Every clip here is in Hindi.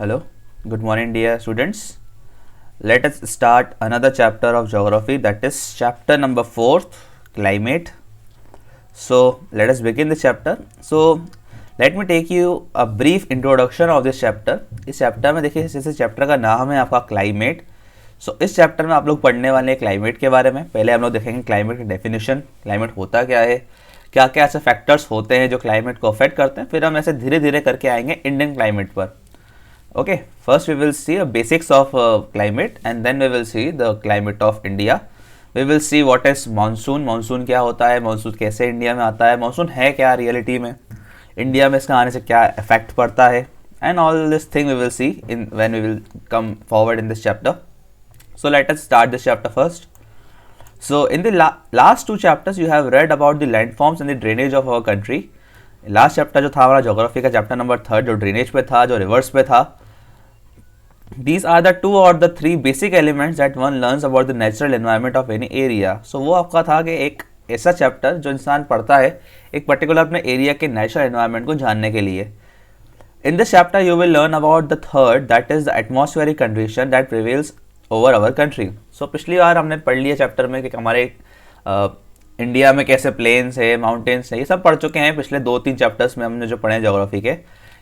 Hello, good morning, dear students. Let us start another chapter of geography, that is chapter number 4, climate. So, let us begin the chapter. So, let me take you a brief introduction of this chapter. इस चैप्टर में देखिए, जैसे चैप्टर का नाम है आपका क्लाइमेट. सो इस चैप्टर में आप लोग पढ़ने वाले हैं क्लाइमेट के बारे में. पहले हम लोग देखेंगे क्लाइमेट की डेफिनेशन, क्लाइमेट होता क्या है, क्या क्या ऐसे फैक्टर्स होते हैं जो क्लाइमेट को अफेक्ट करते हैं. फिर हम ऐसे धीरे धीरे करके आएंगे इंडियन क्लाइमेट पर. Okay, first we will see the basics of climate and then we will see the climate of India. We will see what is monsoon, monsoon क्या होता है, monsoon कैसे इंडिया में आता है, monsoon है क्या रियलिटी में, इंडिया में इसका आने से क्या इफेक्ट पड़ता है, and all this thing we will see in when we will come forward in this chapter. So let us start this chapter first. So in the last two chapters you have read about the landforms and the drainage of our country. Last chapter जो था हमारा ज्योग्राफी का चैप्टर नंबर 3 जो ड्रेनेज पे था, जो रिवर्स पे था. These are the 2 or the 3 basic elements that one learns about the natural environment of any area. So वो आपका था कि एक ऐसा चैप्टर जो इंसान पढ़ता है एक पर्टिकुलर अपने एरिया के नेचुरल एनवायरनमेंट को जानने के लिए. In this chapter you will learn about the third, that is the atmospheric condition that prevails over our country. So पिछली बार हमने पढ़ लिया चैप्टर में कि हमारे इंडिया में कैसे प्लेन्स है, माउंटेन्स है, ये सब पढ़ चुके हैं पिछले 2-3 चैप्टर्स में हमने जो पढ़े हैं ज्योग्राफी के.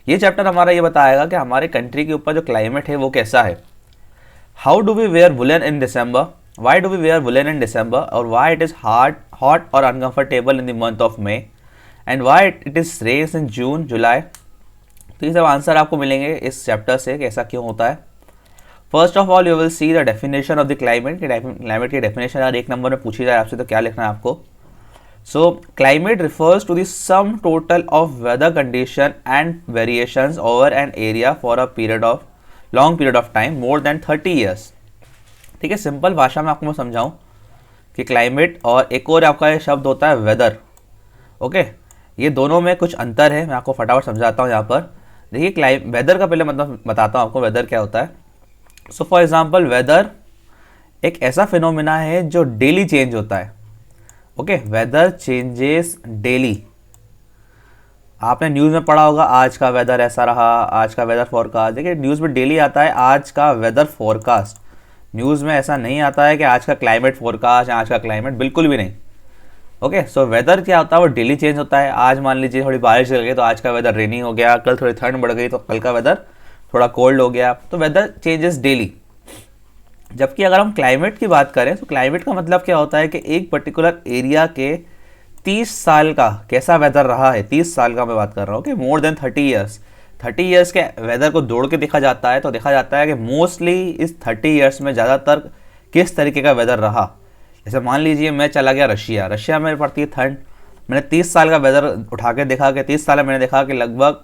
ये चैप्टर हमारा ये बताएगा कि हमारे कंट्री के ऊपर जो क्लाइमेट है वो कैसा है. How do we wear woollen in December, why do we wear woollen in December, और वाई इट इज़ हॉट और uncomfortable in the month of May, and why it is rains in June July. तो ये सब आंसर आपको मिलेंगे इस चैप्टर से कि ऐसा क्यों होता है. First of all you will see the definition of the climate. Climate की डेफिनेशन अगर एक नंबर में पूछी जाए आपसे तो क्या लिखना है आपको. So climate refers to the sum total of weather condition and variations over an area for a long period of time more than 30 years. ठीक है, सिंपल भाषा में आपको मैं समझाऊं कि क्लाइमेट और एक और आपका ये शब्द होता है वेदर. ओके, ये दोनों में कुछ अंतर है, मैं आपको फटाफट समझाता हूँ यहाँ पर. देखिए वेदर का पहले मतलब बताता हूँ आपको वेदर क्या होता है. सो फॉर एग्जाम्पल वेदर एक ऐसा फिनोमिना है जो डेली चेंज होता है. Okay, weather changes daily. आपने न्यूज़ में पढ़ा होगा आज का वेदर ऐसा रहा, आज का वेदर फोरकास्ट. देखिए न्यूज़ में डेली आता है आज का वेदर फोरकास्ट. न्यूज़ में ऐसा नहीं आता है कि आज का क्लाइमेट फोरकास्ट या आज का क्लाइमेट, बिल्कुल भी नहीं. ओके, सो वेदर क्या होता है वो डेली चेंज होता है. आज मान लीजिए थोड़ी बारिश लग गई तो आज का वेदर रेनी हो गया, कल थोड़ी ठंड बढ़ गई तो कल का वेदर थोड़ा कोल्ड हो गया. तो वेदर चेंजेस डेली. जबकि अगर हम क्लाइमेट की बात करें तो क्लाइमेट का मतलब क्या होता है कि एक पर्टिकुलर एरिया के 30 साल का कैसा वेदर रहा है. 30 साल का मैं बात कर रहा हूँ कि मोर देन 30 ईयर्स. 30 ईयर्स के वेदर को जोड़ के देखा जाता है तो देखा जाता है कि मोस्टली इस 30 ईयर्स में ज़्यादातर किस तरीके का वेदर रहा. जैसे मान लीजिए मैं चला गया रशिया में पड़ती है ठंड. मैंने 30 साल का वेदर उठा के देखा कि 30 साल में मैंने देखा कि लगभग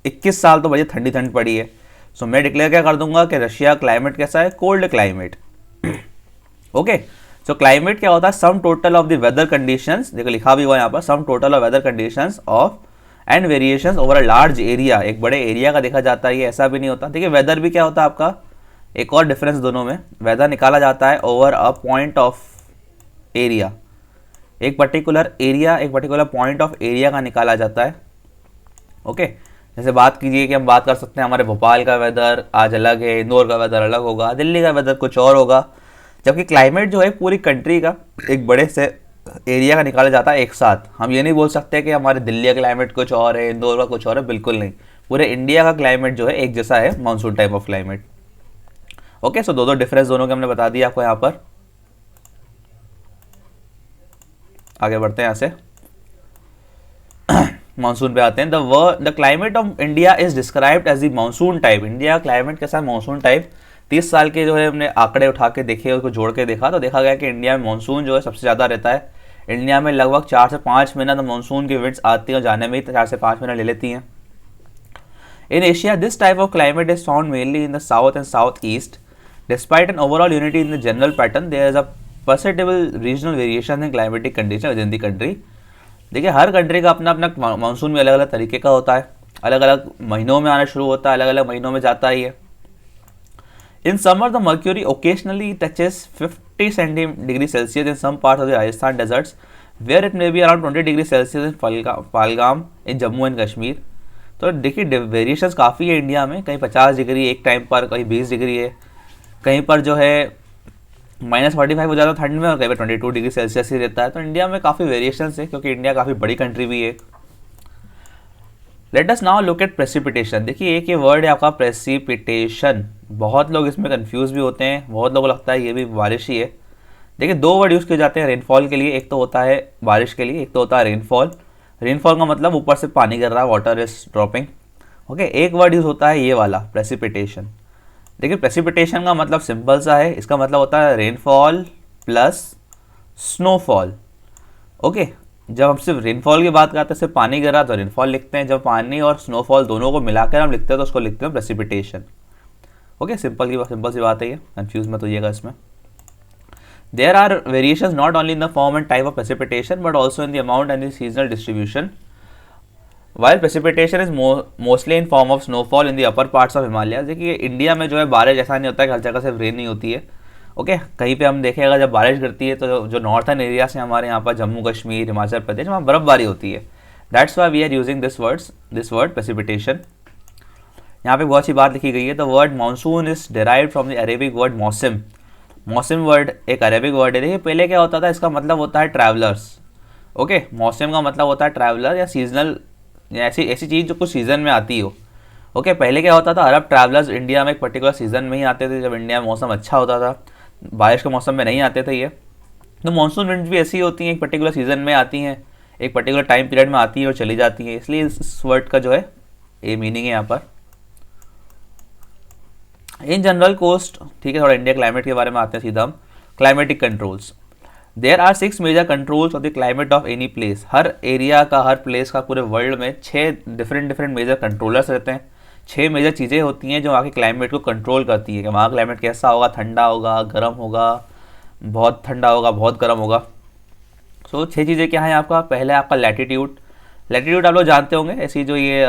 21 साल तो बड़ी ठंडी ठंड पड़ी है. सो मैं डिक्लेयर क्या कर दूंगा कि रशिया क्लाइमेट कैसा है, cold climate. Okay, so climate क्या होता है, sum total of the weather conditions. देखो लिखा भी हुआ यहाँ पर, sum total of weather conditions of and variations over a large area. एक बड़े एरिया का देखा जाता है, ये ऐसा भी नहीं होता. देखिए वेदर भी क्या होता है आपका, एक और डिफरेंस दोनों में, वेदर निकाला जाता है over a point of area. एक पर्टिकुलर एरिया, एक पर्टिकुलर पॉइंट ऑफ एरिया का निकाला जाता है. ओके, जैसे बात कीजिए कि हम बात कर सकते हैं हमारे भोपाल का वेदर आज अलग है, इंदौर का वेदर अलग होगा, दिल्ली का वेदर कुछ और होगा. जबकि क्लाइमेट जो है पूरी कंट्री का एक बड़े से एरिया का निकाला जाता है एक साथ. हम ये नहीं बोल सकते कि हमारे दिल्ली का क्लाइमेट कुछ और है, इंदौर का कुछ और है, बिल्कुल नहीं. पूरे इंडिया का क्लाइमेट जो है एक जैसा है, monsoon type of climate. Okay, so दो डिफरेंस दोनों के हमने बता दिया आपको यहाँ पर. आगे बढ़ते हैं यहाँ से, मानसून पे आते हैं. The climate of India is described as the monsoon type. India का क्लाइमेट कैसा है, मानसून टाइप. 30 साल के जो है हमने आंकड़े उठा के देखे, उसको जोड़ के देखा तो देखा गया कि इंडिया में मानसून जो है सबसे ज़्यादा रहता है. इंडिया में लगभग 4 से 5 महीना मानसून की विंड्स आती हैं और जाने में ही 4 से 5 महीना ले लेती हैं. In Asia this type of climate is found mainly in the south and south east. Despite an overall unity in the general pattern there is a perceptible regional variation in climatic condition within the country. देखिए हर कंट्री का अपना अपना मानसून में अलग अलग तरीके का होता है, अलग अलग महीनों में आना शुरू होता है, अलग अलग महीनों में जाता ही है. In summer the mercury occasionally touches 50 degree Celsius in some part of the Rajasthan deserts where it may be around 20 degree Celsius in Pahalgam in Jammu and Kashmir. तो देखिए वेरिएशंस काफ़ी है इंडिया में, कहीं 50 डिग्री एक टाइम पर, कहीं 20 डिग्री है, कहीं पर जो है -45 हो जाता है ठंड में, और कहीं पर 22 डिग्री सेल्सियस ही रहता है। तो इंडिया में काफ़ी वेरिएशंस है, क्योंकि इंडिया काफ़ी बड़ी कंट्री भी है। Let us now look at precipitation. देखिए एक ये वर्ड है आपका प्रेसिपिटेशन, बहुत लोग इसमें कंफ्यूज भी होते हैं, बहुत लोगों को लगता है ये भी बारिश ही है। देखिए दो वर्ड यूज़ किए जाते हैं रेनफॉल के लिए, एक तो होता है बारिश के लिए, एक तो होता है रेनफॉल। रेनफॉल का मतलब ऊपर से पानी गिर रहा है, वाटर इज ड्रॉपिंग। ओके, एक वर्ड यूज़ होता है ये वाला प्रेसिपिटेशन। देखिए प्रेसिपिटेशन का मतलब सिंपल सा है, इसका मतलब होता है रेनफॉल प्लस स्नोफॉल। ओके, जब हम सिर्फ रेनफॉल की बात करते हैं, सिर्फ पानी गिरा तो रेनफॉल लिखते हैं, जब पानी और स्नोफॉल दोनों को मिलाकर हम लिखते हैं तो उसको लिखते हैं प्रेसिपिटेशन। ओके, सिंपल सी बात है, ये कंफ्यूज मत होइएगा इसमें। There are variations not only in the form and type of precipitation but also in the amount and the seasonal distribution. While precipitation is mostly in form of snowfall in the upper parts of Himalayas, देखिए इंडिया में जो है बारिश ऐसा नहीं होता है कि हर जगह सिर्फ रेन नहीं होती है। ओके, कहीं पे हम देखेगा जब बारिश गिरती है तो जो नॉर्थन एरिया से हमारे यहाँ पर जम्मू कश्मीर, हिमाचल प्रदेश, वहाँ बर्फबारी होती है। That's why we are using this word precipitation. यहाँ पे बहुत अच्छी बात लिखी गई है, the word monsoon is derived from the Arabic word mausam. मौसम वर्ड एक अरेबिक वर्ड है। देखिए पहले क्या होता था, इसका मतलब होता है ट्रैवलर्स। ओके, मौसम का मतलब होता है ट्रैवलर या सीजनल, या ऐसी चीज़ जो कुछ सीज़न में आती हो। ओके, पहले क्या होता था, अरब ट्रैवलर्स इंडिया में एक पर्टिकुलर सीज़न में ही आते थे, जब इंडिया में मौसम अच्छा होता था, बारिश के मौसम में नहीं आते थे ये। तो मानसून विंड्स भी ऐसी होती हैं, एक पर्टिकुलर सीज़न में आती हैं, एक पर्टिकुलर टाइम पीरियड में आती हैं और चली जाती हैं, इसलिए इस वर्ड का जो है ये मीनिंग है यहाँ पर। इन जनरल कोस्ट, ठीक है, थोड़ा इंडिया क्लाइमेट के बारे में आते हैं सीधा हम। Climatic controls, there are 6 major controls of the climate of any place. हर एरिया का, हर प्लेस का, पूरे वर्ल्ड में 6 डिफरेंट मेजर कंट्रोलर्स रहते हैं। 6 मेजर चीज़ें होती हैं जो वहाँ के क्लाइमेट को कंट्रोल करती है कि वहाँ क्लाइमेट कैसा होगा, ठंडा होगा, गर्म होगा, बहुत ठंडा होगा, बहुत गर्म होगा। सो 6 चीज़ें क्या हैं आपका? पहले आपका लैटिट्यूड। लैटिट्यूड आप लोग जानते होंगे, ऐसी जो ये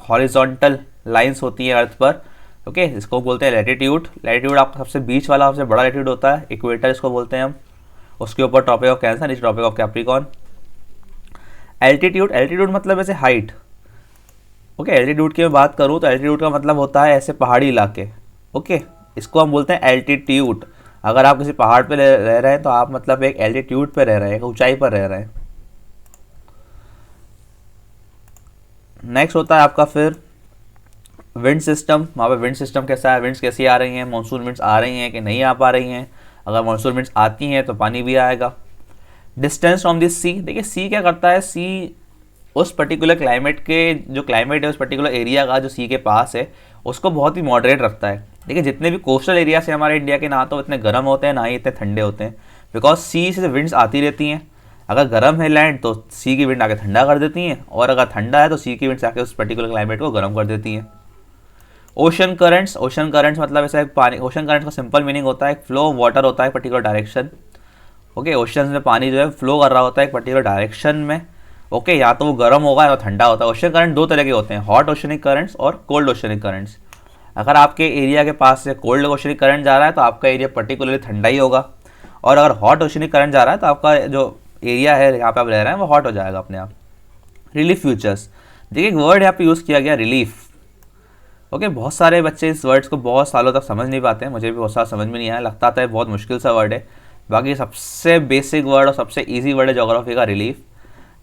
हॉरिजॉन्टल लाइंस होती हैं अर्थ पर, ओके, इसको बोलते हैं लैटिट्यूड। लैटिट्यूड आपका सबसे बीच वाला सबसे बड़ा लैटिट्यूड होता है, इक्वेटर इसको बोलते हैं हम। उसके ऊपर ट्रॉपिक ऑफ कैंसर, नीचे tropic of Capricorn. Altitude, altitude मतलब ऐसे हाइट। ओके, एल्टीट्यूड की मैं बात करूँ तो एल्टीट्यूड का मतलब होता है ऐसे पहाड़ी इलाके। ओके, इसको हम बोलते हैं एल्टीट्यूड। अगर आप किसी पहाड़ पे रह रहे हैं तो आप मतलब एक एल्टीट्यूड पे रह रहे हैं, एक ऊंचाई पर रह रहे हैं। नेक्स्ट होता है आपका फिर विंड सिस्टम। वहाँ पे विंड सिस्टम कैसा है, विंड्स कैसी आ रही हैं, मानसून विंड्स आ रही हैं कि नहीं आ पा रही हैं। अगर मानसून विंड्स आती हैं तो पानी भी आएगा। डिस्टेंस फ्रॉम दिस सी, देखिए सी क्या करता है, सी उस पर्टिकुलर क्लाइमेट के, जो क्लाइमेट है उस पर्टिकुलर एरिया का जो सी के पास है उसको बहुत ही मॉडरेट रखता है। देखिए जितने भी कोस्टल एरियाज है हमारे इंडिया के, ना तो इतने गर्म होते हैं ना ही इतने ठंडे होते हैं, बिकॉज सी से विंड्स आती रहती हैं। अगर गर्म है लैंड तो सी की विंड आके ठंडा कर देती हैं, और अगर ठंडा है तो सी की विंड्स आके उस पर्टिकुलर क्लाइमेट को गर्म कर देती हैं। ओशन करंट्स, ओशन करंट्स मतलब ऐसा एक पानी, ओशन करंट्स का सिंपल मीनिंग होता है एक फ्लो ऑफ वाटर होता है पर्टिकुलर डायरेक्शन। ओके, ओशन में पानी जो है फ्लो कर रहा होता है एक पर्टिकुलर डायरेक्शन में। ओके, या तो वो गर्म होगा या ठंडा होता है। ओशन करंट 2 तरह के होते हैं, हॉट ओशनिक करंट्स और कोल्ड ओशनिक करंट्स। अगर आपके एरिया के पास से कोल्ड ओशनिक करंट जा रहा है तो आपका एरिया पर्टिकुलरली ठंडा ही होगा, और अगर हॉट ओशनिक करंट जा रहा है तो आपका जो एरिया है यहाँ पे आप रह रहे हैं वो हॉट हो जाएगा अपने आप। रिलीफ फ्यूचर्स, देखिए एक वर्ड यहाँ पे यूज़ किया गया रिलीफ। ओके, बहुत सारे बच्चे इस वर्ड्स को बहुत सालों तक समझ नहीं पाते हैं, मुझे भी बहुत सारा समझ में नहीं आया, लगता था बहुत मुश्किल सा वर्ड है। बाकी सबसे बेसिक वर्ड और सबसे इजी वर्ड है ज्योग्राफी का रिलीफ।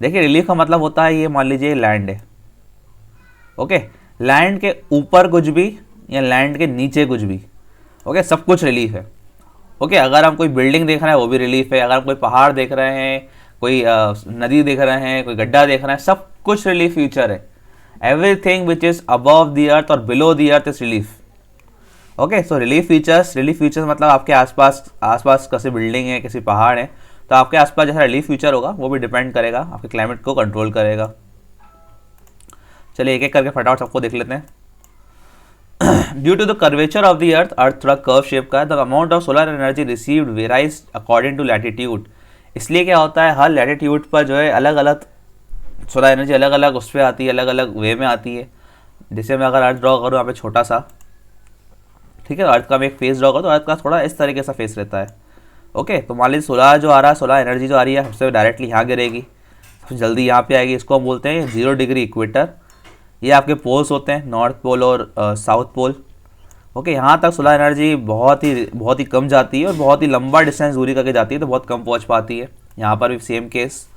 देखिए रिलीफ का मतलब होता है, ये मान लीजिए लैंड है। ओके, लैंड के ऊपर कुछ भी या लैंड के नीचे कुछ भी, ओके, सब कुछ रिलीफ है। ओके, अगर हम कोई बिल्डिंग देख रहे हैं वो भी रिलीफ है, अगर हम कोई पहाड़ देख रहे हैं, कोई नदी देख रहे हैं, कोई गड्ढा देख रहे हैं, सब कुछ रिलीफ फीचर है। Everything which is above the earth और below the earth is relief. Okay, so relief features मतलब आपके आसपास किसी बिल्डिंग है, किसी पहाड़ है, तो आपके आसपास जैसा रिलीफ फीचर होगा वो भी डिपेंड करेगा, आपके क्लाइमेट को कंट्रोल करेगा। चलिए एक एक करके फटाफट सबको देख लेते हैं। Due to the curvature of the earth थोड़ा कर्व शेप का है, the amount of solar energy received varies according to latitude. इसलिए क्या होता है, हर लैटिट्यूड पर जो है अलग अलग सोलर एनर्जी अलग अलग उस पर आती है, अलग अलग वे में आती है। जैसे मैं अगर अर्थ ड्रॉ करूँ यहाँ पे छोटा सा, ठीक है, अर्थ का मैं एक फेस ड्रॉ करूँ तो अर्थ का थोड़ा इस तरीके सा फेस रहता है। ओके, तो मान लीजिए सोलर जो आ रहा है, सोलर एनर्जी जो आ रही है सबसे डायरेक्टली यहाँ गिरेगी, सबसे जल्दी यहाँ पे आएगी, इसको हम बोलते हैं 0 डिग्री इक्वेटर। ये आपके पोल्स होते हैं, नॉर्थ पोल और साउथ पोल। ओके, यहाँ तक सोलर एनर्जी बहुत ही कम जाती है और बहुत ही लंबा डिस्टेंस दूरी करके जाती है, तो बहुत कम पहुँच पाती है। यहाँ पर भी सेम केस,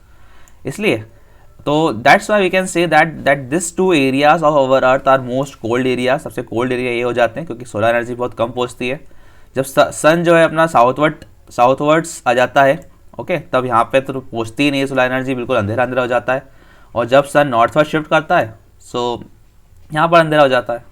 इसलिए तो that's why we can say that this two areas of our earth are most cold area. सबसे कोल्ड एरिया ये हो जाते हैं क्योंकि सोलर एनर्जी बहुत कम पहुँचती है। जब सन जो है अपना साउथवर्ड्स आ जाता है, ओके, तब यहाँ पे तो पहुँचती ही नहीं है सोलर एनर्जी, बिल्कुल अंधेरा अंधेरा हो जाता है। और जब सन नॉर्थवर्ड शिफ्ट करता है, सो यहाँ पर अंधेरा हो जाता है।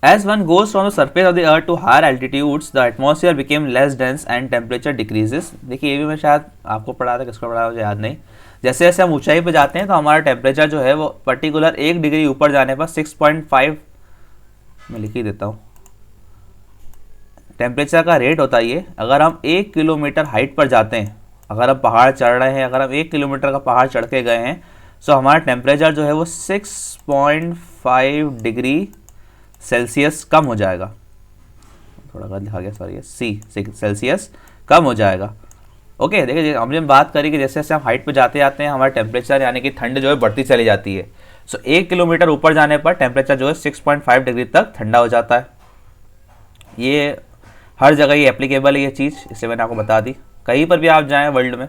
As one goes from the surface of the earth to higher altitudes, the atmosphere became less dense and temperature decreases. देखिए ये भी मैं शायद आपको पढ़ा था, किसको पढ़ा मुझे याद नहीं। जैसे जैसे हम ऊंचाई पे जाते हैं तो हमारा टेम्परेचर जो है वो पर्टिकुलर 1 डिग्री ऊपर जाने पर 6.5 मैं लिख ही देता हूँ टेम्परेचर का रेट होता है ये। अगर हम 1 किलोमीटर हाइट पर जाते हैं, अगर हम पहाड़ चढ़ रहे हैं, अगर हम 1 किलोमीटर का पहाड़ चढ़ के गए हैं, तो हमारा टेम्परेचर जो है वो 6.5 डिग्री सेल्सियस कम हो जाएगा। थोड़ा गलत लिखा गया, सॉरी, सेल्सियस कम हो जाएगा। ओके, देखिए हमने बात करी कि जैसे जैसे हम हाइट पे जाते जाते हैं हमारा टेम्परेचर यानी कि ठंड जो है बढ़ती चली जाती है। सो 1 किलोमीटर ऊपर जाने पर टेम्परेचर जो है 6.5 डिग्री तक ठंडा हो जाता है। ये हर जगह ये एप्लीकेबल है ये चीज़, इसलिए मैंने आपको बता दी। कहीं पर भी आप जाएँ वर्ल्ड में,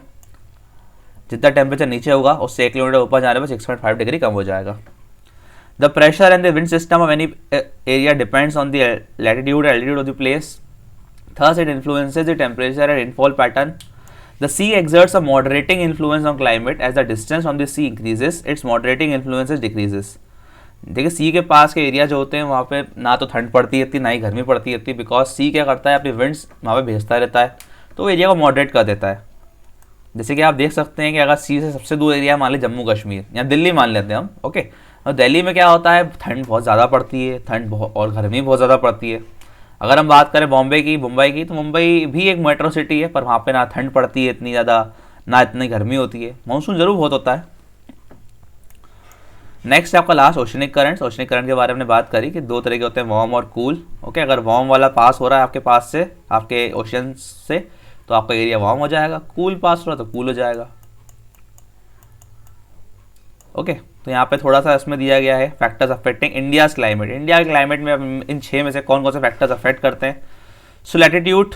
जितना टेम्परेचर नीचे होगा उससे 1 किलोमीटर ऊपर जाने पर 6.5 डिग्री कम हो जाएगा। The pressure and the wind system of any area depends on the latitude and altitude of the place. Thus, it influences the temperature and rainfall pattern. The sea exerts a moderating influence on climate. As the distance from the sea increases, its moderating influence decreases. देखिए सी के पास के एरिया जो होते हैं वहाँ पे ना तो ठंड पड़ती है इतनी, ना ही गर्मी पड़ती है इतनी, बिकॉज सी क्या करता है अपनी विंड्स वहाँ पे भेजता रहता है, तो एरिया को मॉडरेट कर देता है। जैसे कि आप देख सकते हैं कि अगर सी से सबसे दूर एरिया मान लें जम्मू कश्मीर या दिल्ली मान लेते हैं हम, ओके, और दिल्ली में क्या होता है, ठंड बहुत ज़्यादा पड़ती है, और गर्मी बहुत ज़्यादा पड़ती है। अगर हम बात करें बॉम्बे की, मुंबई की, तो मुंबई भी एक मेट्रो सिटी है, पर वहाँ पे ना ठंड पड़ती है इतनी ज़्यादा, ना इतनी गर्मी होती है, मानसून ज़रूर बहुत होता है। नेक्स्ट आपका last oceanic current. Oceanic current के बारे में बात करी कि 2 तरह के होते हैं, वार्म और कूल। ओके, अगर वार्म वाला पास हो रहा है आपके पास से, आपके ओशन से, तो आपका एरिया वार्म हो जाएगा। कूल पास हो रहा है तो कूल हो जाएगा। ओके, तो यहाँ पे थोड़ा सा इसमें दिया गया है factors affecting India's climate. India के क्लाइमेट में इन 6 में से कौन कौन से फैक्टर्स अफेक्ट करते हैं। सो लैटिट्यूड,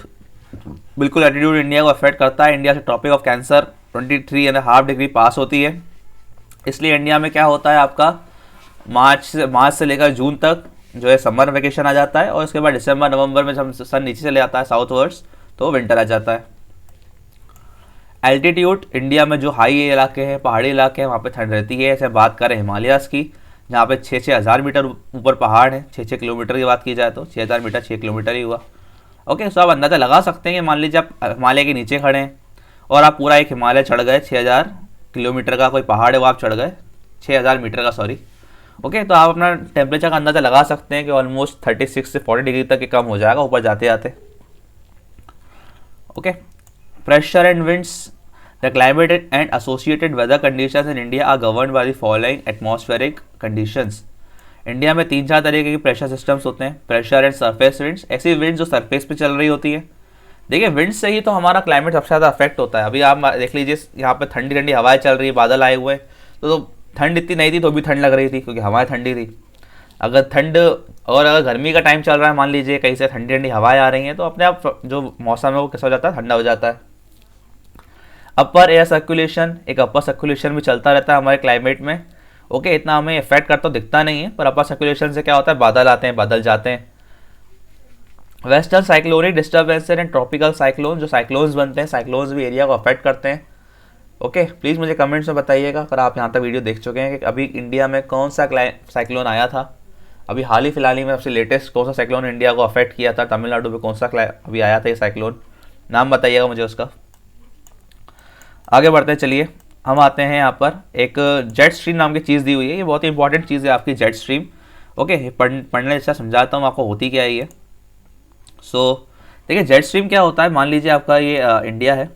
बिल्कुल लैटिट्यूड इंडिया को अफेक्ट करता है। इंडिया से ट्रॉपिक ऑफ कैंसर 23.5 डिग्री पास होती है, इसलिए इंडिया में क्या होता है आपका मार्च से लेकर जून तक जो है समर वेकेशन आ जाता है, और उसके बाद दिसंबर नवंबर में जब सन नीचे चले जाता है साउथवर्ड्स तो विंटर आ जाता है। एल्टीट्यूड, इंडिया में जो हाई इलाके हैं, पहाड़ी इलाके हैं, वहाँ पे ठंड रहती है। ऐसे बात करें हिमालयाज़ की, जहाँ पे 6-6 हज़ार मीटर ऊपर पहाड़ है, 6-6 किलोमीटर की बात की जाए तो 6,000 मीटर 6 किलोमीटर ही हुआ। ओके, सो आप अंदाज़ा लगा सकते हैं कि मान लीजिए आप हिमालय के नीचे खड़े हैं और आप पूरा एक हिमालय चढ़ गए, 6,000 किलोमीटर का कोई पहाड़ है वो आप चढ़ गए, 6,000 मीटर का, सॉरी। ओके, तो आप अपना टेम्परेचर का अंदाज़ा लगा सकते हैं कि ऑलमोस्ट 36 से 40 डिग्री तक कम हो जाएगा ऊपर जाते जाते। Okay, pressure and winds, the climate and associated weather conditions in India are governed by the following atmospheric conditions. India में 3-4 तरीके के प्रेशर सिस्टम्स होते हैं। प्रेशर एंड सरफेस विंड्स, ऐसी विंड्स जो सरफेस पे चल रही होती है। देखिए विंड से ही तो हमारा क्लाइमेट सबसे ज़्यादा अफेक्ट होता है। अभी आप देख लीजिए यहाँ पे ठंडी ठंडी हवाएं चल रही है, बादल आए हुए हैं, तो ठंड इतनी नहीं थी तो भी ठंड लग रही थी क्योंकि हवाएं ठंडी थी। अगर गर्मी का टाइम चल रहा है, मान लीजिए कहीं से ठंडी ठंडी हवाएं आ रही हैं, तो अपने आप जो मौसम है वो कैसा हो जाता है, ठंडा हो जाता है। अपर एयर सर्कुलेशन, एक अपर सर्कुलेशन भी चलता रहता है हमारे क्लाइमेट में। ओके, इतना हमें इफेक्ट करता तो दिखता नहीं है, पर अपर सर्कुलेशन से क्या होता है, बादल आते हैं, बादल जाते हैं। Western cyclonic disturbance and tropical cyclone, जो साइक्लोन्स बनते हैं, साइक्लोन्स भी एरिया को अफेक्ट करते हैं। ओके, प्लीज़ मुझे कमेंट्स में बताइएगा अगर आप यहाँ तक वीडियो देख चुके हैं कि अभी इंडिया में कौन सा साइक्लोन आया था। अभी हाल ही फिलहाल में सबसे लेटेस्ट कौन सा साइक्लोन इंडिया को अफेक्ट किया था, तमिलनाडु में कौन सा अभी आया था ये साइक्लोन, नाम बताइएगा मुझे उसका। आगे बढ़ते हैं, चलिए हम आते हैं यहाँ पर एक जेट स्ट्रीम नाम की चीज़ दी हुई है। ये बहुत ही इंपॉर्टेंट चीज़ है आपकी जेट स्ट्रीम। ओके, पढ़ने जैसा समझाता हूँ आपको होती क्या है ये। सो देखिए जेट स्ट्रीम क्या होता है, मान लीजिए आपका ये इंडिया है।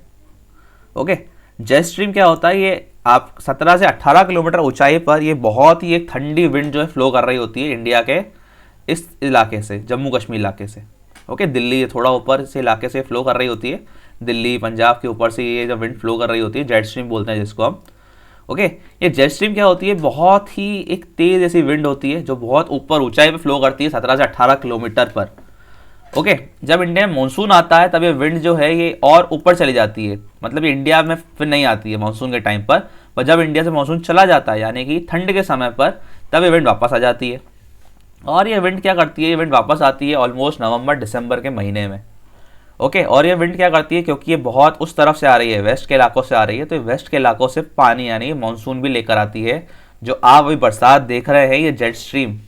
ओके, जेट स्ट्रीम क्या होता है, ये आप 17 से 18 किलोमीटर ऊंचाई पर ये बहुत ही एक ठंडी विंड जो है फ्लो कर रही होती है इंडिया के इस इलाके से, जम्मू कश्मीर इलाके से। ओके, दिल्ली थोड़ा ऊपर से इलाके से फ्लो कर रही होती है। दिल्ली पंजाब के ऊपर से ये जब विंड फ्लो कर रही होती है, जेट स्ट्रीम बोलते हैं जिसको हम। ओके, ये जेट स्ट्रीम क्या होती है, बहुत ही एक तेज़ ऐसी विंड होती है जो बहुत ऊपर ऊंचाई पे फ्लो करती है, 17 से 18 किलोमीटर पर। ओके, जब इंडिया में मानसून आता है तब ये विंड जो है ये और ऊपर चली जाती है, मतलब ये इंडिया में फिर नहीं आती है मानसून के टाइम पर जब इंडिया से मानसून चला जाता है यानी कि ठंड के समय पर, तब ये विंड वापस आ जाती है। और ये विंड क्या करती है, ये विंड वापस आती है ऑलमोस्ट नवंबर दिसंबर के महीने में। ओके, और ये विंड क्या करती है, क्योंकि ये बहुत उस तरफ से आ रही है, वेस्ट के इलाकों से आ रही है, तो वेस्ट के इलाकों से पानी यानी मानसून भी लेकर आती है। जो आप अभी बरसात देख रहे हैं ये जेट स्ट्रीम,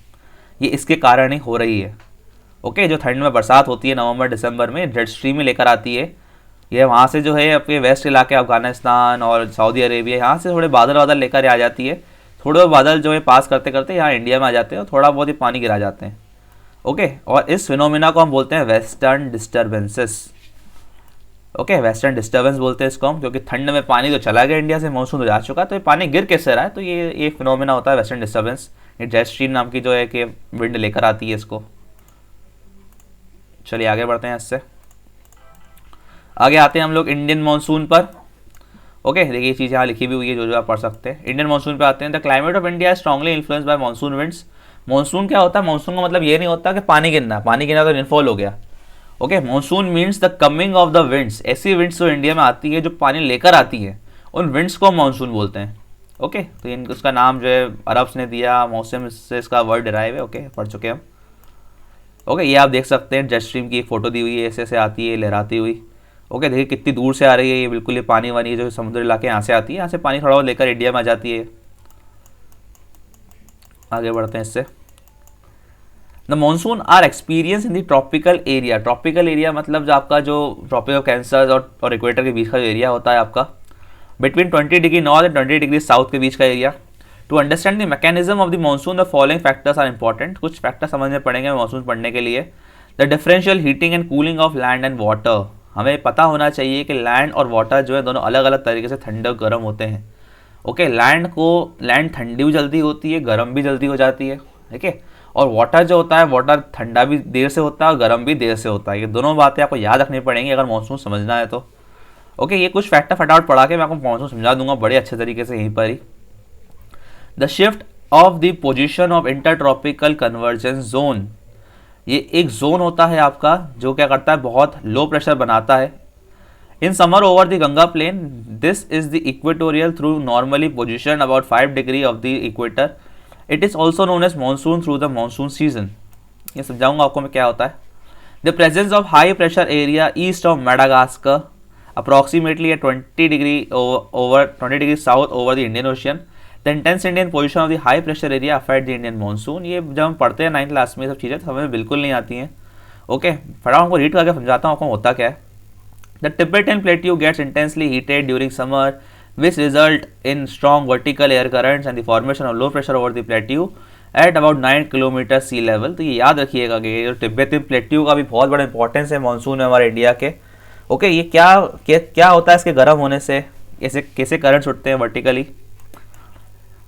ये इसके कारण ही हो रही है। ओके, जो ठंड में बरसात होती है नवंबर दिसंबर में, जेट स्ट्रीम ही लेकर आती है। ये वहाँ से जो है अपने वेस्ट इलाके अफगानिस्तान और सऊदी अरेबिया, यहाँ से थोड़े बादल वादल लेकर आ जाती है। थोड़े बादल जो है पास करते करते यहाँ इंडिया में आ जाते हैं और थोड़ा बहुत ही पानी गिरा जाते हैं। ओके, और इस फिनोमिना को हम बोलते हैं western disturbances. Okay, western disturbance बोलते हैं इसको हम, क्योंकि ठंड में पानी तो चला गया इंडिया से, मानसून तो जा चुका, तो ये पानी गिर कैसे रहा है, तो ये फिनोमिना होता है वेस्टर्न डिस्टर्बेंस। ये जेट स्ट्रीम नाम की जो है कि विंड लेकर आती है इसको। चलिए आगे बढ़ते हैं, इससे आगे आते हैं हम लोग इंडियन मानसून पर। ओके, देखिए ये चीज़ यहाँ लिखी भी हुई है जो आप पढ़ सकते हैं। इंडियन मानसून पे आते हैं। The climate of India strongly influence by monsoon winds. Monsoon क्या होता है, मानसून का मतलब ये नहीं होता कि पानी गिरना तो रेनफॉल हो गया। Okay, monsoon means the coming of the winds. ऐसी विंड्स जो इंडिया में आती है जो पानी लेकर आती है, उन विंड्स को मानसून बोलते हैं। ओके, तो इनका उसका नाम जो है अरब्स ने दिया, मौसम से इसका वर्ड डिराइव है। ओके, पढ़ चुके हम। ओके, ये आप देख सकते हैं जेट स्ट्रीम की एक फोटो दी हुई है, ऐसे ऐसे आती है लहराती हुई। ओके, देखिए कितनी दूर से आ रही है, ये बिल्कुल ये पानी वानी जो समुद्र इलाके यहाँ से आती है, यहाँ से पानी थोड़ा बहुत लेकर इंडिया में आ जाती है। आगे बढ़ते हैं इससे। The monsoon are experience in the tropical area. Tropical area मतलब जो आपका जो ट्रॉपिक ऑफ कैंसर और इक्वेटर के बीच का जो एरिया होता है आपका, between 20 degree north and 20 degree south के बीच का area. To understand the mechanism of the monsoon the following factors are important. कुछ फैक्टर समझने पड़ेंगे मानसून पढ़ने के लिए। The differential heating and cooling of land and water. हमें पता होना चाहिए कि लैंड और वाटर जो है दोनों अलग अलग तरीके से ठंडे और गर्म होते हैं। ओके, लैंड ठंडी भी जल्दी होती है, गर्म भी जल्दी हो जाती है। ठीक है, और वाटर जो होता है, वाटर ठंडा भी देर से होता है और गर्म भी देर से होता है। ये दोनों बातें आपको याद रखनी पड़ेंगी अगर मानसून समझना है तो। ओके, ये कुछ फैक्टर फटाफट पढ़ा के मैं आपको मानसून समझा दूंगा बड़े अच्छे तरीके से यहीं पर ही। The shift of the position of inter tropical convergence zone. ये एक जोन होता है आपका जो क्या करता है, बहुत लो प्रेशर बनाता है। In summer over the Ganga plain, this is the equatorial trough normally position about 5 degree of the equator. It is also known as monsoon trough the monsoon season. ये समझाऊंगा आपको मैं क्या होता है। The presence of high pressure area east of Madagascar approximately at 20 degree south over the Indian ocean. The intense Indian position of the high pressure area affect the Indian monsoon. ये जब हम पढ़ते हैं 9th क्लास में, सब चीज़ें तो हमें बिल्कुल नहीं आती हैं। ओके, फटाफट हमको रीड करके समझाता हूँ आपको होता क्या है। The Tibetan plateau gets intensely heated during summer which result in strong vertical air currents and the formation of low pressure over the plateau at about 9 kilometre sea level. तो ये याद रखिएगा कि ये तिब्बती प्लेट्यू का भी बहुत बड़ा इंपॉर्टेंस है मानसून में हमारे इंडिया के। ओके, ये क्या होता है इसके गर्म होने से, कैसे करंट्स उठते हैं vertically.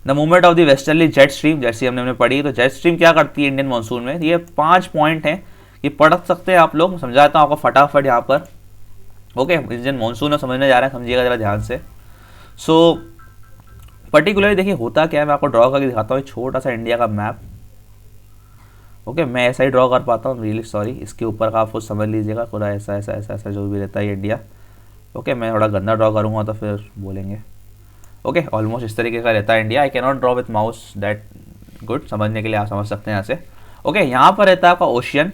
The movement of the westerly jet stream, जैसे हमने पढ़ी, तो जेट स्ट्रीम क्या करती है इंडियन मानसून में। ये 5 पॉइंट हैं, ये पढ़ सकते हैं आप लोग, समझाता हूँ आपको फटाफट यहाँ पर। ओके, इंडियन मानसून में समझने जा रहे हैं, समझिएगा जरा ध्यान से। सो पर्टिकुलरली देखिए होता क्या है, मैं आपको ड्रॉ करके दिखाता हूँ छोटा सा इंडिया का मैप। ओके, मैं ऐसा ही ड्रॉ कर पाता हूँ, रियली सॉरी। इसके ऊपर का आप कुछ समझ लीजिएगा, थोड़ा ऐसा ऐसा ऐसा ऐसा जो भी रहता है इंडिया। ओके, मैं थोड़ा गंदा ड्रॉ करूँगा तो फिर बोलेंगे। ओके, ऑलमोस्ट इस तरीके का रहता है India. I can not draw with mouse that good, समझने के लिए आप समझ सकते हैं यहाँ से। ओके, यहाँ पर रहता है आपका ओशियन।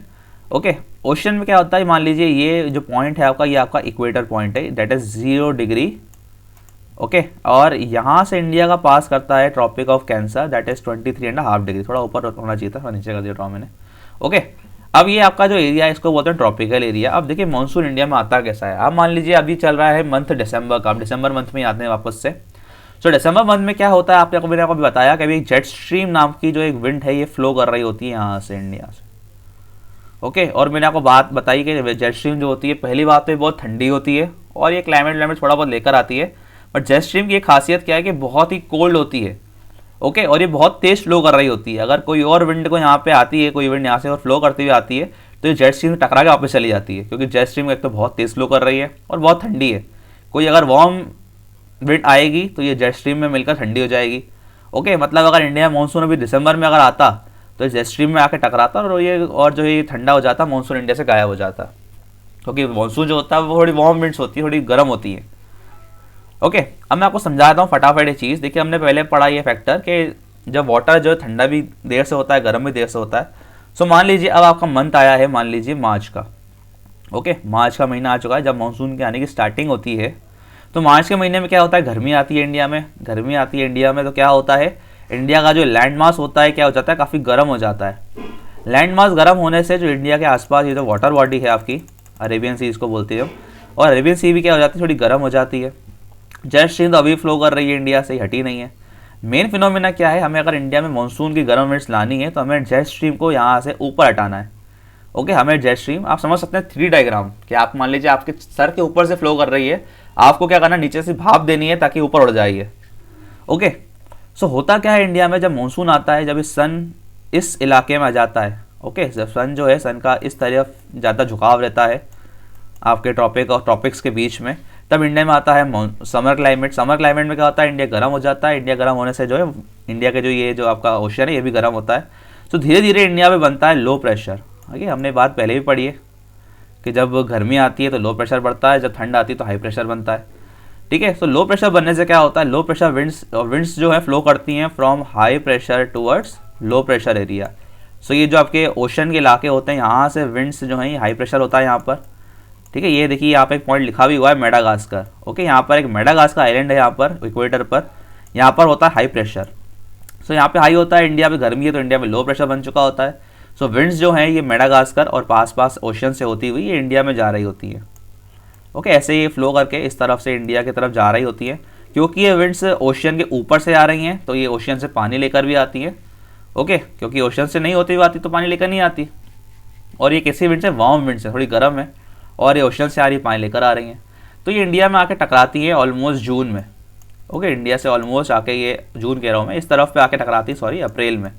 ओके, ओशियन में क्या होता है, मान लीजिए ये जो पॉइंट है आपका, ये आपका इक्वेटर पॉइंट है, दैट इज 0 डिग्री। ओके, और यहाँ से इंडिया का पास करता है tropic of cancer, that is 23.5 degree. थोड़ा ऊपर होना चाहिए था, नीचे कर दिया ड्रॉ मैंने। ओके, अब ये आपका जो एरिया है इसको बोलते हैं ट्रॉपिकल एरिया। अब देखिए मानसून इंडिया में आता कैसा है। अब मान लीजिए अभी चल रहा है मंथ दिसंबर का, दिसंबर मंथ में आते हैं वापस से। सो दिसंबर मंथ में क्या होता है, मैंने आपको बताया कि अभी एक जेट स्ट्रीम नाम की जो एक विंड है ये फ्लो कर रही होती है यहाँ से इंडिया से। ओके, और मैंने आपको बात बताई कि जेट स्ट्रीम जो होती है, पहली बात तो ये बहुत ठंडी होती है और ये क्लाइमेट थोड़ा बहुत लेकर आती है। बट जेट स्ट्रीम की एक खासियत क्या है कि बहुत ही कोल्ड होती है। ओके, और ये बहुत तेज फ्लो कर रही होती है। अगर कोई और विंड को यहाँ पे आती है, कोई विंड यहाँ से और फ्लो करती हुई आती है, तो ये जेट स्ट्रीम टकरा के वापस चली जाती है, क्योंकि जेट स्ट्रीम एक तो बहुत तेज फ्लो कर रही है और बहुत ठंडी है। कोई अगर वार्म विंड आएगी तो ये जेट स्ट्रीम में मिलकर ठंडी हो जाएगी। ओके, मतलब अगर इंडिया में मानसून अभी दिसंबर में अगर आता तो जेट स्ट्रीम में आके टकराता और जो ये ठंडा हो जाता, मानसून इंडिया से गायब हो जाता, क्योंकि मानसून जो होता है वो थोड़ी वार्म विंड्स होती है, थोड़ी गर्म होती है। ओके, अब मैं आपको समझाता हूँ फटाफट ये चीज़। देखिए, हमने पहले पढ़ा ये फैक्टर कि जब वाटर जो है ठंडा भी देर से होता है, गर्म भी देर से होता है। सो मान लीजिए अब आपका मंथ आया है, मान लीजिए मार्च का। ओके, मार्च का महीना आ चुका है, जब मानसून के आने की स्टार्टिंग होती है। तो मार्च के महीने में क्या होता है, गर्मी आती है इंडिया में। गर्मी आती है इंडिया में तो क्या होता है, इंडिया का जो लैंड मास होता है क्या हो जाता है, काफ़ी गर्म हो जाता है। लैंड मास गर्म होने से जो इंडिया के आसपास ये जो वाटर बॉडी है आपकी, अरेबियन सी इसको बोलते हैं, और अरेबियन सी भी क्या हो जाती है, थोड़ी गर्म हो जाती है। जेट स्ट्रीम तो अभी फ्लो कर रही है इंडिया से, हटी नहीं है। मेन फिनोमिना क्या है, हमें अगर इंडिया में मानसून की गर्म विंड्स लानी है तो हमें जेट स्ट्रीम को यहाँ से ऊपर हटाना है। ओके, हमें जेट स्ट्रीम, आप समझ सकते हैं 3D डायग्राम कि आप मान लीजिए आपके सर के ऊपर से फ्लो कर रही है, आपको क्या करना है, नीचे से भाप देनी है ताकि ऊपर उड़ जाइए। ओके, सो होता क्या है इंडिया में, जब मानसून आता है, जब इस सन इस इलाके में आ जाता है। ओके, जब सन जो है, सन का इस तरफ ज़्यादा झुकाव रहता है आपके ट्रॉपिक और ट्रॉपिक्स के बीच में, तब इंडिया में आता है समर क्लाइमेट। समर क्लाइमेट में क्या होता है, इंडिया गर्म हो जाता है। इंडिया गर्म होने से जो है इंडिया के जो ये जो आपका ओशन है ये भी गर्म होता है। तो धीरे धीरे इंडिया में बनता है लो प्रेशर। ओके, हमने बात पहले भी पढ़ी है कि जब गर्मी आती है तो लो प्रेशर बढ़ता है, जब ठंड आती है तो हाई प्रेशर बनता है। ठीक है, तो लो प्रेशर बनने से क्या होता है, लो प्रेशर विंड्स जो है फ्लो करती हैं from high pressure towards low pressure area. So ये जो आपके ओशन के इलाके होते हैं, यहाँ से विंड्स जो हैं हाई प्रेशर होता है यहाँ पर। ठीक है, ये देखिए यहाँ पे एक पॉइंट लिखा भी हुआ है मेडागास्कर। ओके, यहाँ पर एक मेडागास्कर आइलैंड है, यहाँ पर इक्वेटर पर, यहाँ पर होता है हाई प्रेशर। सो यहाँ पे हाई होता है, इंडिया में गर्मी है तो इंडिया में लो प्रेशर बन चुका होता है। सो विंड्स जो हैं ये मेडागास्कर और पास ओशन से होती हुई ये इंडिया में जा रही होती है। ओके, ऐसे ये फ्लो करके इस तरफ से इंडिया की तरफ जा रही होती है। क्योंकि ये विंड्स ओशन के ऊपर से आ रही हैं तो ये ओशन से पानी लेकर भी आती है। ओके, क्योंकि ओशन से नहीं होती हुई आती तो पानी लेकर नहीं आती। और ये किसी विंड से, वार्म विंड से, थोड़ी गर्म है और ये ओशन से आ रही पानी लेकर आ रही हैं। तो ये इंडिया में आके टकराती है ऑलमोस्ट जून में। ओके, इंडिया से ऑलमोस्ट आके ये जून कह रहा हूँ मैं, इस तरफ पे आके टकराती, सॉरी, अप्रैल में।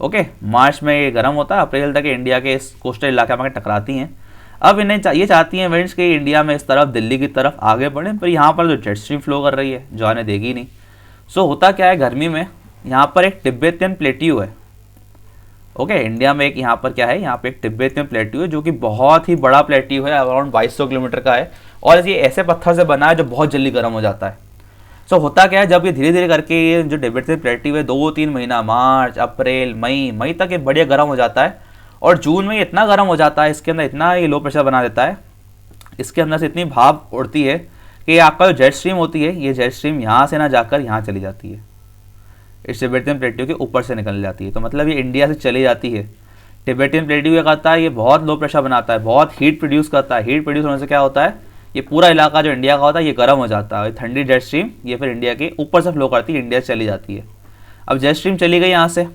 ओके, मार्च में ये गर्म होता है, अप्रैल तक इंडिया के इस कोस्टल इलाके में आके टकराती हैं। अब इन्हें ये चाहती हैं विंड्स कि इंडिया में इस तरफ दिल्ली की तरफ आगे बढ़े, पर यहाँ पर जो जेट स्ट्रीम फ्लो कर रही है जो आने देगी नहीं। सो होता क्या है, गर्मी में यहाँ पर एक तिब्बतियन प्लेट्यू है। ओके, इंडिया में एक यहाँ पर क्या है, यहाँ पे एक तिब्बतियन प्लेट्यू है जो कि बहुत ही बड़ा प्लेट्यू है, अराउंड 2200 किलोमीटर का है, और ये ऐसे पत्थर से बना है जो बहुत जल्दी गर्म हो जाता है। सो होता क्या है, जब ये धीरे धीरे करके ये जो तिब्बतियन प्लेट्यू है 2-3 महीना, मार्च, अप्रैल, मई तक ये बढ़िया गर्म हो जाता है, और जून में ये इतना गर्म हो जाता है, इसके अंदर इतना ये लो प्रेशर बना देता है, इसके अंदर से इतनी भाप उड़ती है कि आपका जो जेट स्ट्रीम होती है, ये जेट स्ट्रीम यहाँ से ना जाकर यहाँ चली जाती है, इस तिब्बतियन प्लेट्यू के ऊपर से निकल जाती है। तो मतलब ये इंडिया से चली जाती है। तिब्बतियन प्लेट्यू क्या करता है, ये बहुत लो प्रेशर बनाता है, बहुत हीट प्रोड्यूस करता है। हीट प्रोड्यूस होने से क्या होता है, ये पूरा इलाका जो इंडिया का होता है ये गर्म हो जाता है। ठंडी जेट स्ट्रीम ये फिर इंडिया के ऊपर से फ्लो करती है, इंडिया से चली जाती है। अब जेट स्ट्रीम चली गई यहाँ से,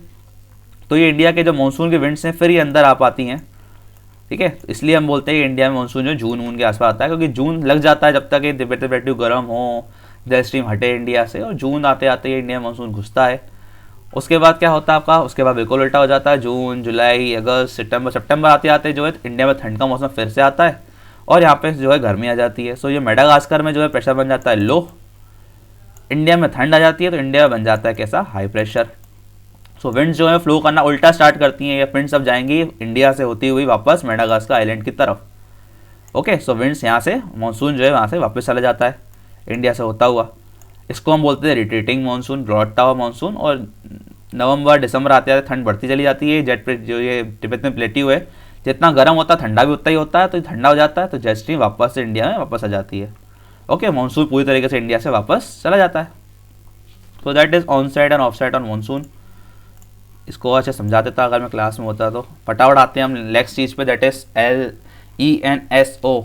तो ये इंडिया के जो मानसून के विंड्स हैं फिर ये अंदर आ पाती हैं। ठीक है, इसलिए हम बोलते हैं कि इंडिया में मानसून जो जून के आसपास आता है, क्योंकि जून लग जाता है जब तक ये तिब्बतियन प्लेट्यू गर्म हो, जेट स्ट्रीम हटे इंडिया से, और जून आते आते इंडिया में मानसून घुसता है। उसके बाद क्या होता है आपका, उसके बाद बिल्कुल उल्टा हो जाता है। जून, जुलाई, अगस्त, सितंबर आते आते जो है इंडिया में ठंड का मौसम फिर से आता है और यहाँ पे जो है गर्मी आ जाती है। सो ये मेडागास्कर में जो है प्रेशर बन जाता है लो, इंडिया में ठंड आ जाती है तो इंडिया में बन जाता है कैसा, हाई प्रेशर। सो विंड्स जो है फ्लो करना उल्टा स्टार्ट करती हैं, ये विंड्स अब जाएंगी इंडिया से होती हुई वापस मेडागास्कर आइलैंड की तरफ। ओके, सो विंड्स यहाँ से, मानसून जो है वहाँ से वापस चला जाता है इंडिया से होता हुआ। इसको हम बोलते हैं रिट्रीटिंग मानसून, लौटता हुआ मानसून। और नवंबर दिसंबर आते आते ठंड बढ़ती चली जाती है। जेट जो ये तिब्बतियन प्लेट्यू है जितना गर्म होता है ठंडा भी उतना ही होता है, तो ठंडा हो जाता है तो जेट स्ट्रीम वापस से इंडिया में वापस आ जाती है। ओके, मानसून पूरी तरीके से इंडिया से वापस चला जाता है। तो that is on side end of side on monsoon. इसको अच्छा समझा देता अगर मैं क्लास में होता तो। फटाफट आते हैं हम नेक्स्ट चीज़ पे, दैट इज़ ENSO।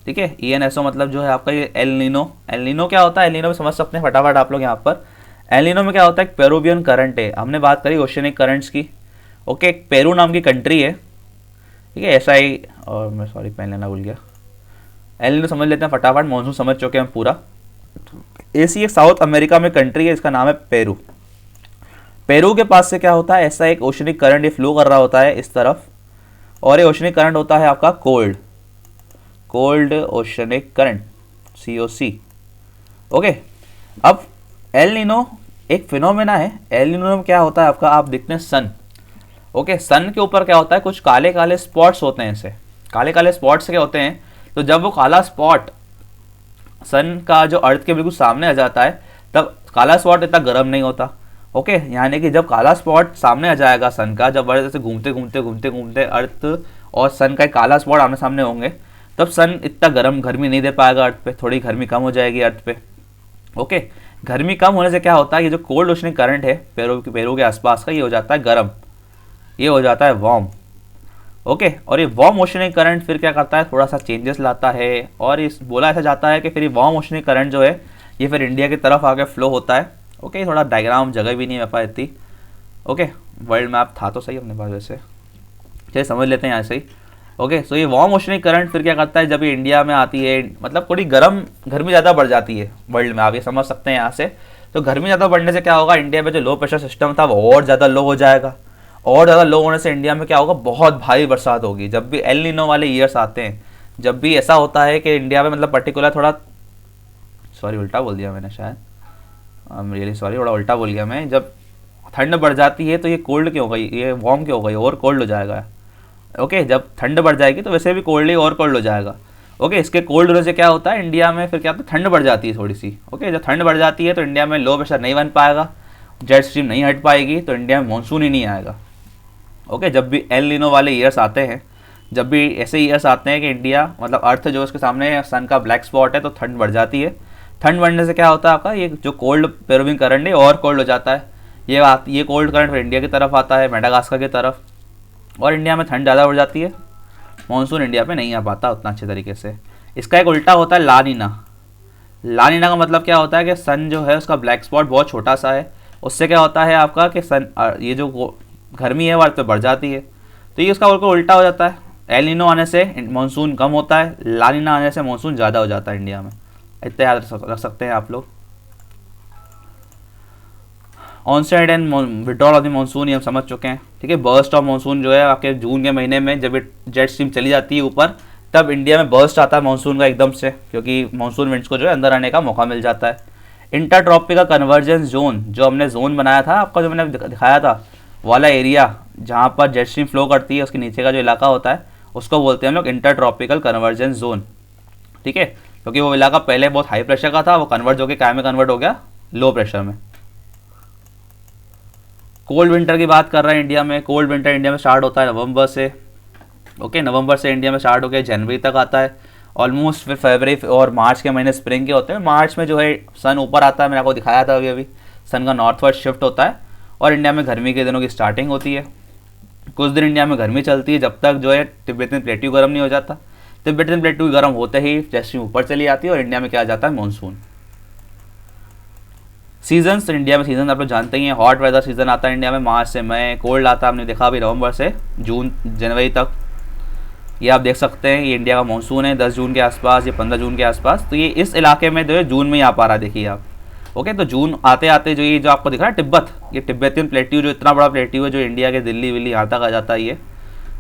ठीक है, ENSO मतलब जो है आपका ये एल नीनो। एल नीनो क्या होता है, एल नीनो में समझ सकते हैं फटाफट आप लोग यहाँ पर। एल नीनो में क्या होता है, पेरुवियन करंट है। हमने बात करी ओशियनिक करंट्स की। ओके, एक पेरू नाम की कंट्री है, ठीक है, SI, और मैं सॉरी पेन लेना भूल गया। एल नीनो समझ लेते हैं फटाफट, मॉनसून समझ चुके हैं हम पूरा। एसी एक साउथ अमेरिका में कंट्री है, इसका नाम है पेरू। पेरू के पास से क्या होता है, ऐसा एक ओशनिक करंट ये फ्लो कर रहा होता है इस तरफ, और ये ओशनिक करंट होता है आपका cold oceanic current, COC। Okay, अब एल नीनो एक फिनोमेना है। एल नीनो में क्या होता है आपका, आप देखते हैं सन। ओके, सन के ऊपर क्या होता है, कुछ काले काले स्पॉट्स होते हैं। ऐसे काले काले स्पॉट्स क्या होते हैं, तो जब वो काला स्पॉट सन का जो अर्थ के बिल्कुल सामने आ जाता है, तब काला स्पॉट इतना गर्म नहीं होता। ओके, यानी कि जब काला स्पॉट सामने आ जाएगा सन का, जब अर्थ से घूमते घूमते घूमते घूमते अर्थ और सन का एक काला स्पॉट आमने सामने होंगे, तब सन इतना गर्मी नहीं दे पाएगा अर्थ पे, थोड़ी गर्मी कम हो जाएगी अर्थ पे। ओके, गर्मी कम होने से क्या होता है, ये जो कोल्ड ओशनिक करंट है पेरू के आसपास का, ये हो जाता है गर्म, ये हो जाता है वार्म। ओके, और ये वार्म ओशनिक करंट फिर क्या करता है, थोड़ा सा चेंजेस लाता है, और इस बोला ऐसा जाता है कि फिर ये वार्म ओशनिक करंट जो है ये फिर इंडिया की तरफ आके फ्लो होता है। ओके, थोड़ा डायग्राम जगह भी नहीं है पाई इतनी। ओके, वर्ल्ड मैप था तो सही अपने पास वैसे, चलिए समझ लेते हैं यहाँ से ही। ओके, सो ये वार्म ओशनिक करंट फिर क्या करता है, जब ये इंडिया में आती है, मतलब थोड़ी गर्मी ज़्यादा बढ़ जाती है वर्ल्ड में, आप ये समझ सकते हैं यहाँ से। तो गर्मी ज़्यादा बढ़ने से क्या होगा, इंडिया में जो लो प्रेशर सिस्टम था वो और ज़्यादा लो हो जाएगा, और ज़्यादा लो होने से इंडिया में क्या होगा, बहुत भारी बरसात होगी। जब भी एल नीनो वाले ईयर्स आते हैं, जब भी ऐसा होता है कि इंडिया में मतलब पर्टिकुलर थोड़ा, सॉरी उल्टा बोल दिया मैंने शायद, रियली सॉरी, थोड़ा उल्टा बोल गया मैं। जब ठंड बढ़ जाती है तो ये कोल्ड क्यों हो गई, ये वार्म क्यों हो गई, और कोल्ड हो जाएगा। ओके, जब ठंड बढ़ जाएगी तो वैसे भी कोल्ड ही और कोल्ड हो जाएगा। ओके, इसके कोल्ड होने से क्या होता है, इंडिया में फिर क्या होता है, ठंड बढ़ जाती है थोड़ी सी। ओके, जब ठंड बढ़ जाती है तो इंडिया में लो प्रेशर नहीं बन पाएगा, जेट स्ट्रीम नहीं हट पाएगी, तो इंडिया में मानसून ही नहीं आएगा। ओके, जब भी एल नीनो वाले ईयर्स आते हैं, जब भी ऐसे ईयर्स आते हैं कि इंडिया मतलब अर्थ जो उसके सामने सन का ब्लैक स्पॉट है, तो ठंड बढ़ जाती है। ठंड बढ़ने से क्या होता है आपका, ये जो कोल्ड पेरुवियन करंट है और कोल्ड हो जाता है। ये कोल्ड करंट फिर इंडिया की तरफ आता है, मेडागास्कर की तरफ, और इंडिया में ठंड ज़्यादा बढ़ जाती है, मानसून इंडिया पे नहीं आ पाता उतना अच्छे तरीके से। इसका एक उल्टा होता है लानीना। लानीना का मतलब क्या होता है कि सन जो है उसका ब्लैक स्पॉट बहुत छोटा सा है, उससे क्या होता है आपका कि सन ये जो गर्मी है वो अर्थ पे बढ़ जाती है, तो ये उसका बिल्कुल उल्टा हो जाता है। एल नीनो आने से मानसून कम होता है, लानीना आने से मानसून ज़्यादा हो जाता है इंडिया में। इतना याद रख सकते हैं आप लोग। Onset and withdrawal of the monsoon ये हम समझ चुके हैं, ठीक है। बर्स्ट ऑफ मानसून जो है आपके जून के महीने में, जब जेट स्ट्रीम चली जाती है ऊपर, तब इंडिया में बर्स्ट आता है मानसून का एकदम से, क्योंकि मानसून विंड्स को जो है अंदर आने का मौका मिल जाता है। इंटरट्रॉपिकल कन्वर्जेंस जोन, जो हमने जोन बनाया था आपका, जो मैंने दिखाया था वाला एरिया जहाँ पर जेट स्ट्रीम फ्लो करती है, उसके नीचे का जो इलाका होता है उसको बोलते हैं हम लोग इंटरट्रॉपिकल कन्वर्जेंस जोन, ठीक है। क्योंकि वो इलाका पहले बहुत हाई प्रेशर का था, वो कन्वर्ट होकर क्या में कन्वर्ट हो गया, लो प्रेशर में। कोल्ड विंटर की बात कर रहे हैं इंडिया में। कोल्ड विंटर इंडिया में स्टार्ट होता है नवंबर से। ओके, नवंबर से इंडिया में स्टार्ट होकर जनवरी तक आता है ऑलमोस्ट। फिर फरवरी और मार्च के महीने स्प्रिंग के होते हैं। मार्च में जो है सन ऊपर आता है, मैंने आपको दिखाया था अभी सन का नॉर्थवर्ड शिफ्ट होता है, और इंडिया में गर्मी के दिनों की स्टार्टिंग होती है। कुछ दिन इंडिया में गर्मी चलती है, जब तक जो है तिब्बतन प्लेट्यू गर्म नहीं हो जाता। तिब्बतन प्लेट्यू गर्म होते ही जेट ऊपर चली आती है, और इंडिया में क्या आ जाता है, मानसून। सीजन्स, तो इंडिया में सीजन आप लोग जानते ही हैं। हॉट वेदर सीजन आता है इंडिया में मार्च से मई। कोल्ड आता है, आपने देखा अभी नवंबर से जून जनवरी तक। ये आप देख सकते हैं, ये इंडिया का मानसून है 10 जून के आसपास, ये 15 जून के आसपास। तो ये इस इलाके में जो है जून में ही आ पा रहा है, देखिए आप। ओके, तो जून आते आते जो ये जो आपको दिख रहा है तिब्बत, ये तिब्बतियन प्लेट्यू, जो इतना बड़ा प्लेट्यू है जो इंडिया के दिल्ली विल्ली यहाँ तक आ जाता है ये।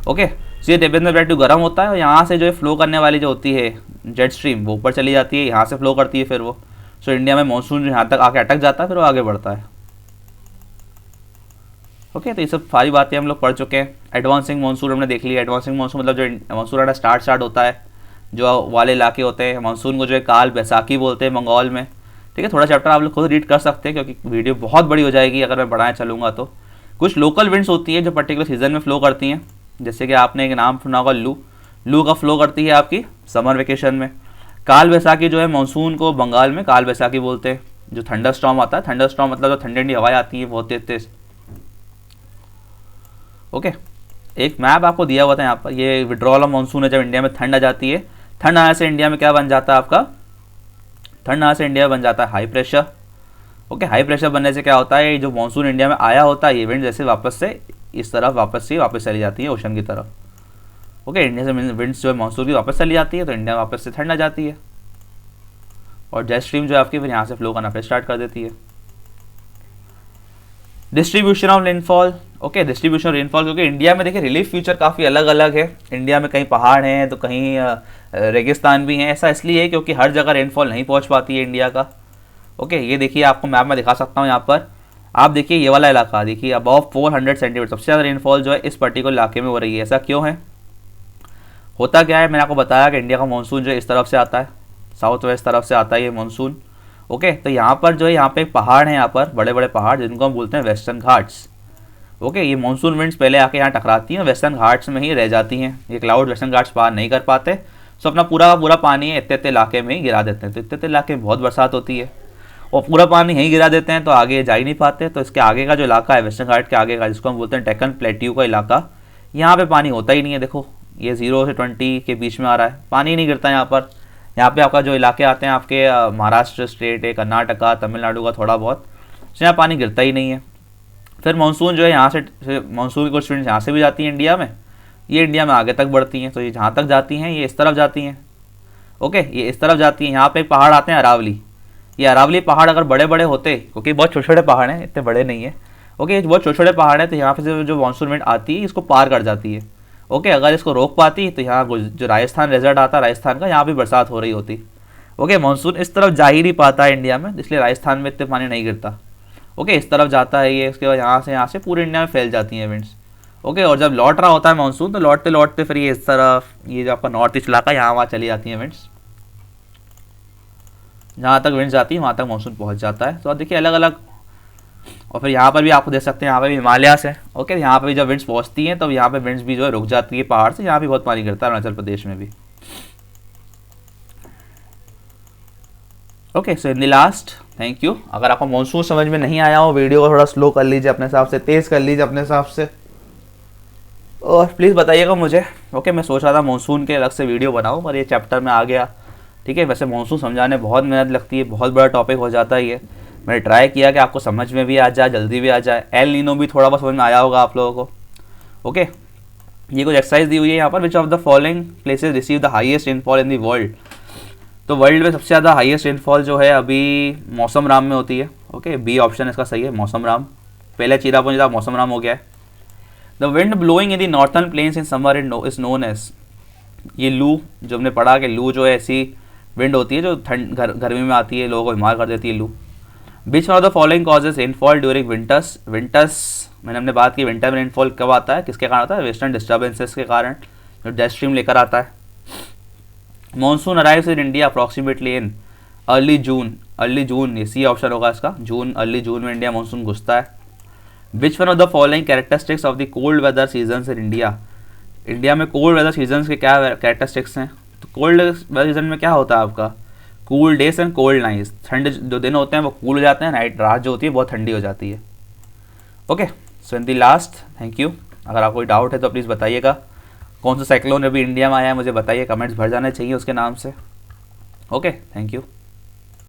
ओके, तो ये तिब्बतियन प्लेट्यू गर्म होता है, और यहाँ से जो है फ्लो करने वाली जो होती है जेट स्ट्रीम, वो ऊपर चली जाती है, यहाँ से फ्लो करती है फिर वो। सो इंडिया में मानसून यहाँ तक आके अटक जाता है, फिर वो आगे बढ़ता है। ओके, तो ये सब सारी बातें हम लोग पढ़ चुके हैं। एडवांसिंग मानसून हमने देख लिया। एडवांसिंग मानसून मतलब जो मानसून आना स्टार्ट होता है, जो वाले इलाके होते हैं। मानसून को जो है काल बैसाखी बोलते हैं बंगाल में, ठीक है। थोड़ा चैप्टर आप लोग खुद रीड कर सकते हैं, क्योंकि वीडियो बहुत बड़ी हो जाएगी अगर मैं बढ़ाए चलूँगा तो। कुछ लोकल विंड्स होती है जो पर्टिकुलर सीजन में फ्लो करती हैं, जैसे कि आपने एक नाम सुना होगा लू का फ्लो करती है आपकी समर वेकेशन में। काल बैसाखी जो है मानसून को बंगाल में काल बैसाखी बोलते हैं। जो थंडर स्टॉर्म आता है, थंडर स्टॉर्म मतलब जो ठंडी ठंडी हवाएं आती है बहुत तेज तेज। ओके, एक मैप आपको दिया हुआ था यहाँ पर। ये विड्रॉल ऑफ मानसून है, जब इंडिया में ठंड आ जाती है। ठंड आने से इंडिया में क्या बन जाता है आपका, ठंड आने से इंडिया में बन जाता है high pressure. Okay, high pressure बनने से क्या होता है, जो मानसून इंडिया में आया होता है, ये विंड जैसे वापस से इस तरफ वापस चली जाती है ओशन की तरफ। ओके, इंडिया से विंड्स जो है मानसून की वापस चली जाती है, तो इंडिया में वापस से ठंड आ जाती है, और जेट स्ट्रीम जो है आपकी फिर यहाँ से फ्लो करना फिर स्टार्ट कर देती है। Distribution of rainfall, okay, distribution of rainfall, क्योंकि इंडिया में देखिए रिलीफ फीचर काफ़ी अलग अलग है। इंडिया में कहीं पहाड़ हैं तो कहीं रेगिस्तान भी हैं। ऐसा इसलिए है क्योंकि हर जगह रेनफॉल नहीं पहुंच पाती है इंडिया का। ओके, ये देखिए आपको मैप में दिखा सकता हूँ। यहाँ पर आप देखिए ये वाला इलाका देखिए, अबव 400 सेंटीमीटर सबसे ज़्यादा रेनफॉल जो है इस पर्टिकुलर इलाके में हो रही है। ऐसा क्यों है, होता क्या है, मैंने आपको बताया कि इंडिया का मानसून जो है इस तरफ से आता है, साउथ वेस्ट तरफ से आता है ये मानसून। ओके, तो यहाँ पर जो है यहाँ पे एक पहाड़ है, यहाँ पर बड़े बड़े पहाड़ जिनको हम बोलते हैं वेस्टर्न घाट्स। ओके, ये मानसून विंड्स पहले आके यहाँ टकराती हैं, वेस्टर्न घाट्स में ही रह जाती हैं। ये क्लाउड वेस्टर्न घाट्स पार नहीं कर पाते, तो अपना पूरा का पूरा पानी इतने इतने इलाके में ही गिरा देते हैं। तो इतने इतने इलाके में बहुत बरसात होती है और पूरा पानी यहीं गिरा देते हैं, तो आगे जा ही नहीं पाते। तो इसके आगे का जो इलाका है वेस्टर्न घाट के आगे का, जिसको हम बोलते हैं डेक्कन प्लेट्यू का इलाका, यहाँ पे पानी होता ही नहीं है। देखो ये 0 से 20 के बीच में आ रहा है, पानी ही नहीं गिरता यहाँ पर। यहाँ पे आपका जो इलाके आते हैं आपके महाराष्ट्र स्टेट है, कर्नाटका, तमिलनाडु का थोड़ा बहुत, तो यहाँ पानी गिरता ही नहीं है। फिर मानसून जो है यहाँ से मानसून की कुछ विंड्स यहाँ से भी जाती हैं इंडिया में, ये इंडिया में आगे तक बढ़ती हैं। तो ये जहाँ तक जाती हैं ये इस तरफ जाती हैं। ओके, ये इस तरफ जाती हैं। यहाँ पे एक पहाड़ आते हैं अरावली, ये अरावली पहाड़ अगर बड़े बड़े होते, क्योंकि बहुत छोटे छोटे पहाड़ हैं, इतने बड़े नहीं है। ओके, बहुत छोटे छोटे पहाड़ हैं, तो यहाँ पे से जो मानसून विंड आती है इसको पार कर जाती है। ओके, अगर इसको रोक पाती तो यहाँ जो राजस्थान रिजल्ट आता है राजस्थान का, यहाँ भी बरसात हो रही होती। ओके, मानसून इस तरफ जा ही नहीं पाता है इंडिया में, इसलिए राजस्थान में इतने पानी नहीं गिरता। ओके, इस तरफ जाता है ये, उसके बाद यहाँ से पूरे इंडिया में फैल जाती हैं विंड्स। ओके, और जब लौट रहा होता है मानसून तो लौटते लौटते फिर ये इस तरफ, ये जो आपका नॉर्थ ईस्ट इलाका, यहाँ वहाँ चली जाती हैं विंड्स। जहाँ तक विंड्स जाती है वहाँ तक मानसून पहुँच जाता है। तो आप देखिए अलग अलग, और फिर यहाँ पर भी आपको देख सकते हैं, यहाँ पर भी हिमालयास है। ओके, यहाँ पर भी जब विंड्स पहुँचती हैं तब यहाँ पे विंड्स भी जो है रुक जाती है पहाड़ से, यहाँ भी बहुत पानी गिरता है अरुणाचल प्रदेश में भी। Okay, so in the last, thank you. अगर आपको मानसून समझ में नहीं आया हो, वीडियो को थोड़ा स्लो कर लीजिए अपने हिसाब से, तेज़ कर लीजिए अपने हिसाब से, और प्लीज़ बताइएगा मुझे। ओके, मैं सोच रहा था मानसून के अलग से वीडियो बनाऊँ, पर ये चैप्टर में आ गया। ठीक है, वैसे मानसून समझाने बहुत मेहनत लगती है, बहुत बड़ा टॉपिक हो जाता है ये। मैंने ट्राई किया कि आपको समझ में भी आ जाए, जल्दी भी आ जाए। एल नीनो भी थोड़ा बहुत समझ में आया होगा आप लोगों को। ओके, ये कुछ एक्सरसाइज दी हुई है यहाँ पर। Which of the following places receive the highest rainfall in the world. तो वर्ल्ड में सबसे ज़्यादा हाईएस्ट रेनफॉल जो है अभी मौसम राम में होती है। ओके, बी ऑप्शन इसका सही है, मौसम राम। पहले चीरापुंजी था, मौसम राम हो गया है। The wind blowing in the northern plains in summer is known as. ये लू, जो हमने पढ़ा कि लू जो है ऐसी विंड होती है जो गर्मी में आती है, लोगों को बीमार कर देती है लू। Which of the following causes rainfall during winters. Winters मैंने हमने बात की, विंटर में रेनफॉल कब आता है, किसके कारण आता है, वेस्टर्न डिस्टर्बेंसेस के कारण, जो जेट स्ट्रीम लेकर आता है। Monsoon arrives in India approximately in early June. Early June, ये सी ऑप्शन होगा इसका, जून, अर्ली जून में इंडिया मानसून घुसता है। Which one of the following characteristics of the cold weather seasons in India. India में कोल्ड वेदर सीजन्स के क्या कैरेक्टरिस्टिक्स हैं। तो कोल्ड वेदर सीजन में क्या होता है आपका, cool days and cold nights. ठंड जो दिन होते हैं वो कूल हो जाते हैं, नाइट रात जो होती है बहुत ठंडी हो जाती है। Okay, so in the last, thank you. अगर आपको कोई डाउट है तो प्लीज़ बताइएगा। कौन सा साइक्लोन अभी इंडिया में आया है मुझे बताइए, कमेंट्स भर जाने चाहिए उसके नाम से। Okay, thank you.